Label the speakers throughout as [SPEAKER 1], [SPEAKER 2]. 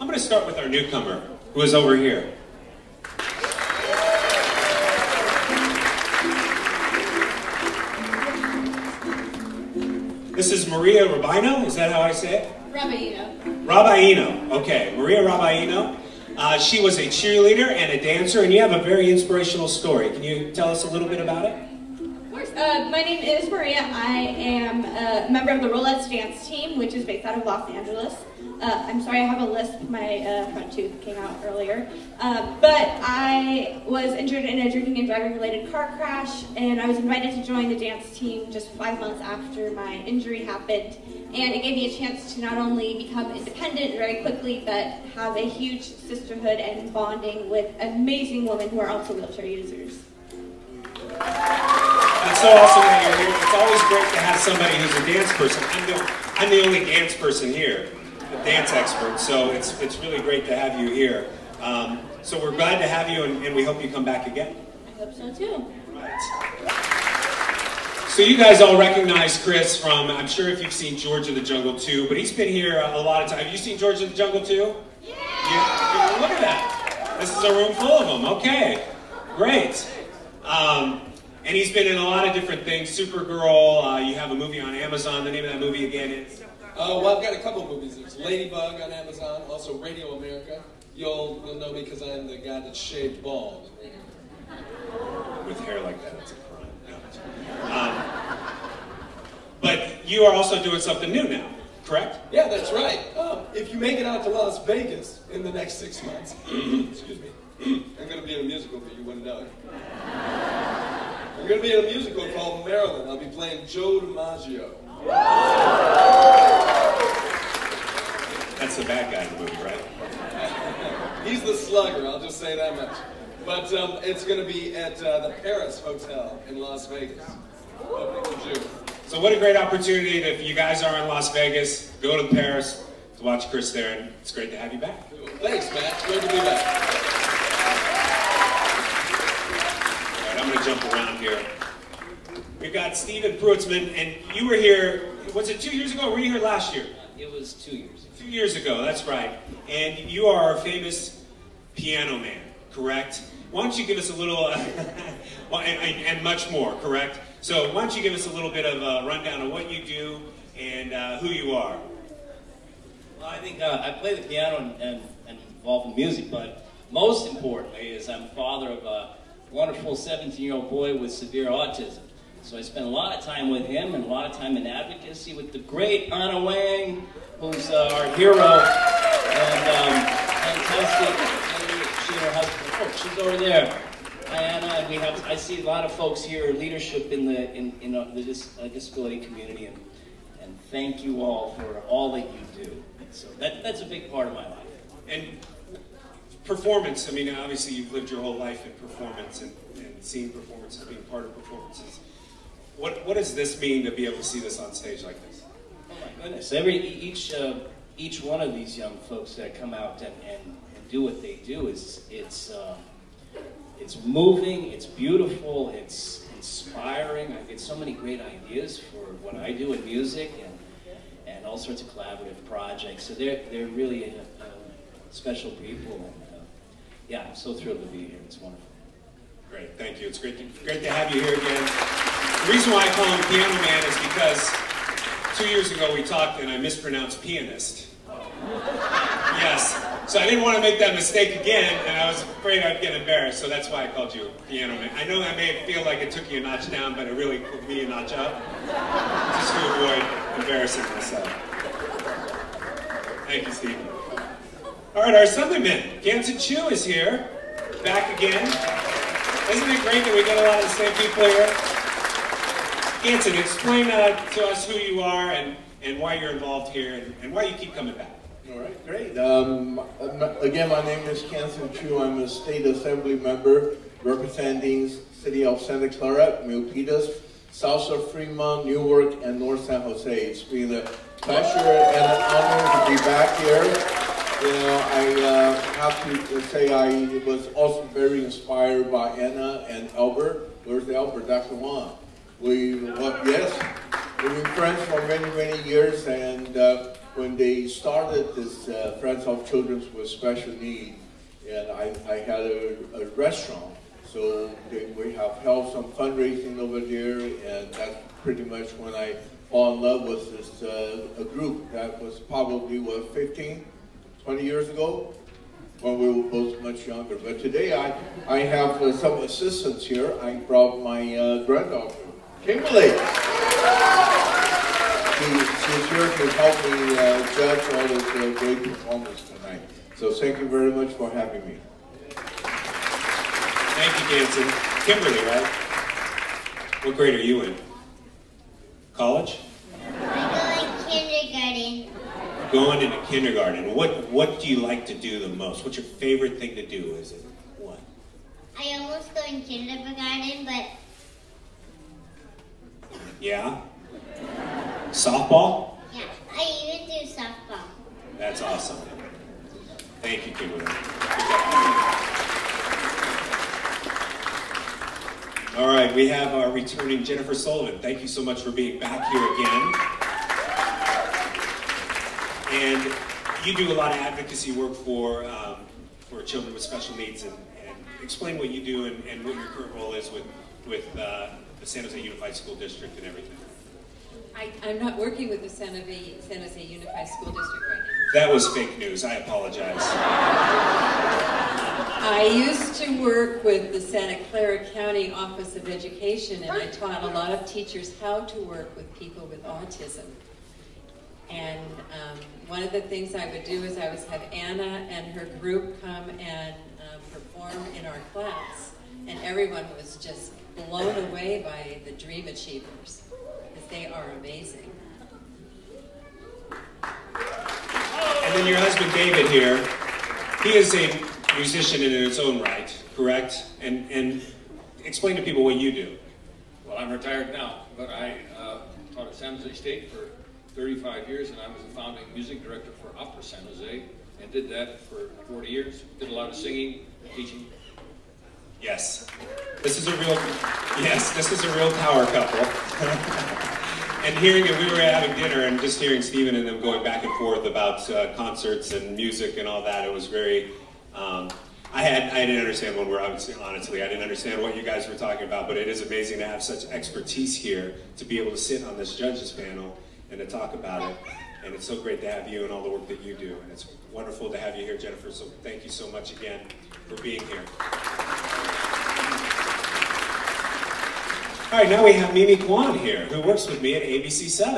[SPEAKER 1] I'm going to start with our newcomer, who is over here. This is Maria Rabino, is that how I say it?
[SPEAKER 2] Rabino.
[SPEAKER 1] Rabino, okay. Maria Rabino. She was a cheerleader and a dancer, and you have a very inspirational story. Can you tell us a little bit about it?
[SPEAKER 2] Of course. My name is Maria. I am a member of the Rolettes dance team, which is based out of Los Angeles. I'm sorry, I have a lisp. My front tooth came out earlier. But I was injured in a drinking and driving related car crash, and I was invited to join the dance team just 5 months after my injury happened. And it gave me a chance to not only become independent very quickly, but have a huge sisterhood and bonding with amazing women who are also wheelchair users.
[SPEAKER 1] That's so awesome that you're here. It's always great to have somebody who's a dance person. I'm the only dance person here, a dance expert, so it's really great to have you here. So we're glad to have you, and we hope you come back again.
[SPEAKER 2] I hope so too.
[SPEAKER 1] Right. So you guys all recognize Chris from, I'm sure if you've seen George of the Jungle 2, but he's been here a lot of times. Have you seen George of the Jungle 2? Yeah. Look at that. This is a room full of them. Okay, great. And he's been in a lot of different things. Supergirl, you have a movie on Amazon. The name of that movie again is?
[SPEAKER 3] Well, I've got a couple of movies. There's Ladybug on Amazon, also Radio America. You'll know me because I'm the guy that's shaved bald.
[SPEAKER 1] With hair like that, it's a crime. But you are also doing something new now, correct?
[SPEAKER 3] Yeah, that's right. If you make it out to Las Vegas in the next 6 months, excuse me, I'm going to be in a musical, but you wouldn't know it. I'm going to be in a musical called Maryland. I'll be playing Joe DiMaggio.
[SPEAKER 1] That's the bad guy in the movie, right?
[SPEAKER 3] He's the slugger, I'll just say that much. But it's going to be at the Paris Hotel in Las Vegas, opening in June.
[SPEAKER 1] So what a great opportunity that if you guys are in Las Vegas, go to Paris to watch Chris there, and it's great to have you back.
[SPEAKER 3] Thanks, Matt. It's great to be back.
[SPEAKER 1] All right, I'm going to jump around here. We've got Stephen Pruitzman, and you were here, was it 2 years ago, or were you here last year?
[SPEAKER 4] It was 2 years.
[SPEAKER 1] 2 years ago, that's right. And you are a famous piano man, correct? Why don't you give us a little, and much more, correct? So why don't you give us a little bit of a rundown of what you do and who you are?
[SPEAKER 4] Well, I think I play the piano and involved in music, but most importantly is I'm father of a wonderful 17-year-old boy with severe autism. So I spend a lot of time with him and a lot of time in advocacy with the great Anna Wang, who's our hero and fantastic. She and her husband. Oh, she's over there. Anna, and I see a lot of folks here, leadership in the disability community, and thank you all for all that you do. So that's a big part of my life.
[SPEAKER 1] And performance, I mean, obviously you've lived your whole life in performance and seeing performances, being part of performances. What does this mean to be able to see this on stage like this?
[SPEAKER 4] Oh my goodness, each one of these young folks that come out and do what they do it's moving, it's beautiful, it's inspiring. I get so many great ideas for what I do in music and all sorts of collaborative projects. So they're really special people. And, yeah, I'm so thrilled to be here. It's wonderful.
[SPEAKER 1] Great, thank you. It's great to have you here again. The reason why I call him Piano Man is because 2 years ago we talked and I mispronounced pianist. Yes. So I didn't want to make that mistake again, and I was afraid I'd get embarrassed, so that's why I called you Piano Man. I know that may feel like it took you a notch down, but it really put me a notch up, just to avoid embarrassing myself. Thank you, Stephen. All right, our Sutherman, Ganson Chu is here, back again. Isn't it great that we get a lot of the same people here? Ganson, explain to us who you are and why you're involved here and why you keep coming back.
[SPEAKER 5] All right, great. Again, my name is Ganson Chu. I'm a state assembly member representing City of Santa Clara, Milpitas, South of Fremont, Newark, and North San Jose. It's been a pleasure and an honor to be back here. You know, I have to say I was also very inspired by Anna and Albert. Where's Albert? Dr. Wang. We've been friends for many, many years, and when they started this Friends of Children with Special Needs, and I had a restaurant, so we have held some fundraising over there, and that's pretty much when I fall in love with this a group. That was probably, what, 15, 20 years ago, when we were both much younger. But today I have some assistants here. I brought my granddaughter, Kimberly. She's here to help me judge all this great performance tonight. So thank you very much for having me.
[SPEAKER 1] Thank you, Jansen. Kimberly, right? What grade are you in? College?
[SPEAKER 6] I'm going kindergarten.
[SPEAKER 1] Going into kindergarten. What do you like to do the most? What's your favorite thing to do? Is it what?
[SPEAKER 6] I almost go in kindergarten, but
[SPEAKER 1] Yeah? Softball?
[SPEAKER 6] yeah, I even do softball.
[SPEAKER 1] That's awesome. Thank you, Kimberly. All right, we have our returning Jennifer Sullivan. Thank you so much for being back here again. And you do a lot of advocacy work for children with special needs, and explain what you do and what your current role is with the San Jose Unified School District and everything.
[SPEAKER 7] I'm not working with the San Jose Unified School District right now.
[SPEAKER 1] That was fake news. I apologize.
[SPEAKER 7] I used to work with the Santa Clara County Office of Education, and I taught a lot of teachers how to work with people with autism. And one of the things I would do is I would have Anna and her group come and perform in our class, and everyone was just blown away by the Dream Achievers. They are amazing.
[SPEAKER 1] And then your husband David here, he is a musician in its own right, correct? And explain to people what you do.
[SPEAKER 8] Well, I'm retired now, but I taught at San Jose State for 35 years, and I was the founding music director for Opera San Jose, and did that for 40 years. Did a lot of singing, teaching.
[SPEAKER 1] Yes, this is a real power couple. And hearing it, we were having dinner and just hearing Stephen and them going back and forth about concerts and music and all that. It was very, I didn't understand one word, honestly. I didn't understand what you guys were talking about, but it is amazing to have such expertise here to be able to sit on this judges panel and to talk about it. And it's so great to have you and all the work that you do. And it's wonderful to have you here, Jennifer. So thank you so much again for being here. All right, now we have Mimi Kwan here, who works with me at ABC 7.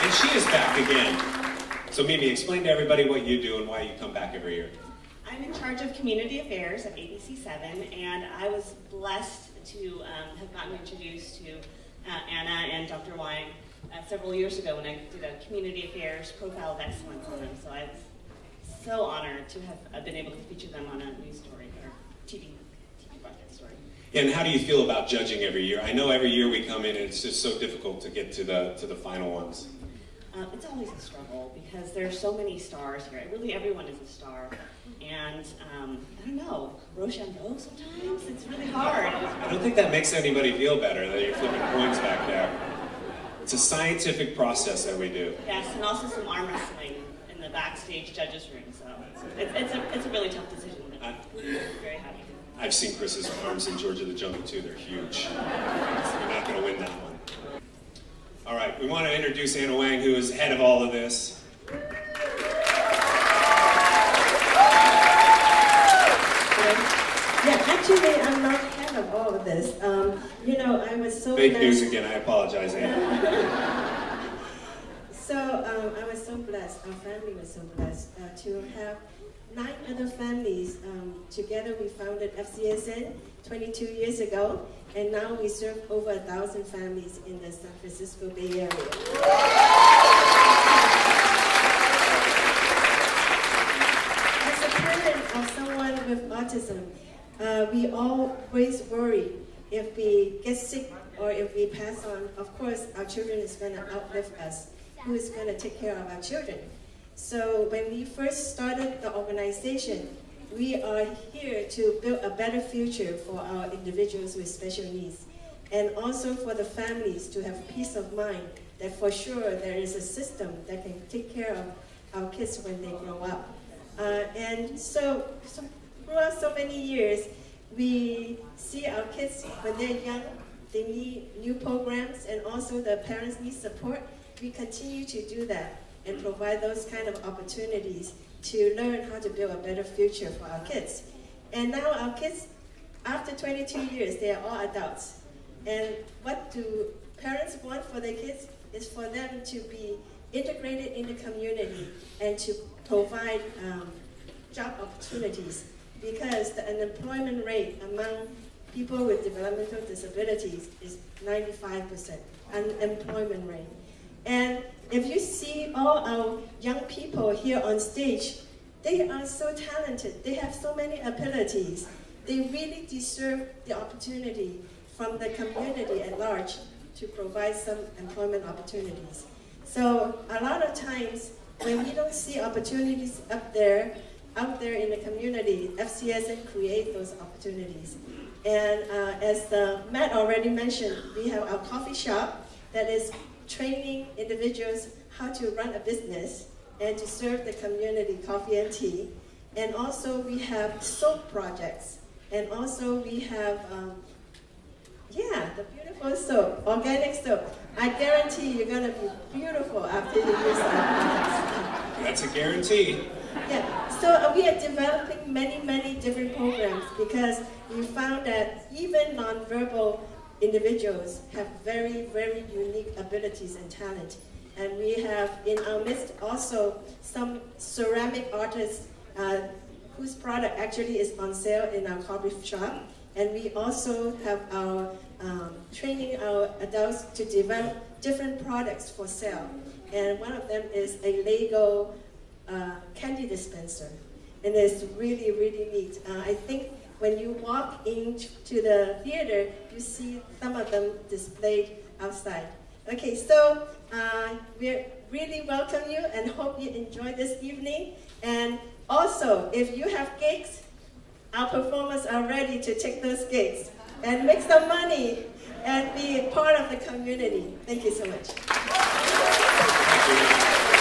[SPEAKER 1] And she is back again. So Mimi, explain to everybody what you do and why you come back every year.
[SPEAKER 9] I'm in charge of community affairs at ABC 7, and I was blessed to have gotten introduced to Anna and Dr. Wang several years ago when I did a community affairs profile of excellence on them. So I'm so honored to have been able to feature them on a news story or TV broadcast story.
[SPEAKER 1] And how do you feel about judging every year? I know every year we come in and it's just so difficult to get to the final ones.
[SPEAKER 9] It's always a struggle because there are so many stars here. Really, everyone is a star. And I don't know, Rochambeau sometimes? It's really hard.
[SPEAKER 1] I don't think that makes anybody feel better that you're flipping coins back there. It's a scientific process that we do.
[SPEAKER 9] Yes, and also some arm wrestling in the backstage judges' room. So it's a really tough decision. I'm very happy.
[SPEAKER 1] I've seen Chris's arms in Georgia the Jungle too. They're huge. So you're not going to win that one. All right, we want to introduce Anna Wang, who is head of all of this.
[SPEAKER 10] Yeah, actually, I'm not head of all of this. You know, I was so
[SPEAKER 1] Fake
[SPEAKER 10] blessed.
[SPEAKER 1] news again. I apologize, Anna.
[SPEAKER 10] So I was so blessed. Our family was so blessed to have 9 other families. Together, we founded FCSN 22 years ago, and now we serve over 1,000 families in the San Francisco Bay Area. As a parent of someone with autism, we always worry if we get sick or if we pass on. Of course, our children is going to outlive us. Who is going to take care of our children? So when we first started the organization, we are here to build a better future for our individuals with special needs, and also for the families to have peace of mind that for sure there is a system that can take care of our kids when they grow up. And so throughout so many years, we see our kids when they're young, they need new programs, and also the parents need support. We continue to do that and provide those kind of opportunities to learn how to build a better future for our kids. And now our kids, after 22 years, they are all adults. And what do parents want for their kids is for them to be integrated in the community and to provide job opportunities, because the unemployment rate among people with developmental disabilities is 95% unemployment rate. And if you see all our young people here on stage, they are so talented. They have so many abilities. They really deserve the opportunity from the community at large to provide some employment opportunities. So a lot of times when we don't see opportunities out there in the community, FCSN create those opportunities. And as Matt already mentioned, we have our coffee shop that is training individuals how to run a business and to serve the community coffee and tea. And also we have soap projects. And also we have, the beautiful soap, organic soap. I guarantee you're gonna be beautiful after you use that.
[SPEAKER 1] That's a guarantee.
[SPEAKER 10] Yeah, so we are developing many different programs because we found that even nonverbal individuals have very unique abilities and talent. And we have in our midst also some ceramic artists whose product actually is on sale in our coffee shop. And we also have our training our adults to develop different products for sale. And one of them is a Lego candy dispenser. And it's really neat. I think when you walk into the theater, you see some of them displayed outside. Okay, so we really welcome you and hope you enjoy this evening. And also, if you have gigs, our performers are ready to take those gigs and make some money and be part of the community. Thank you so much.
[SPEAKER 1] Thank you.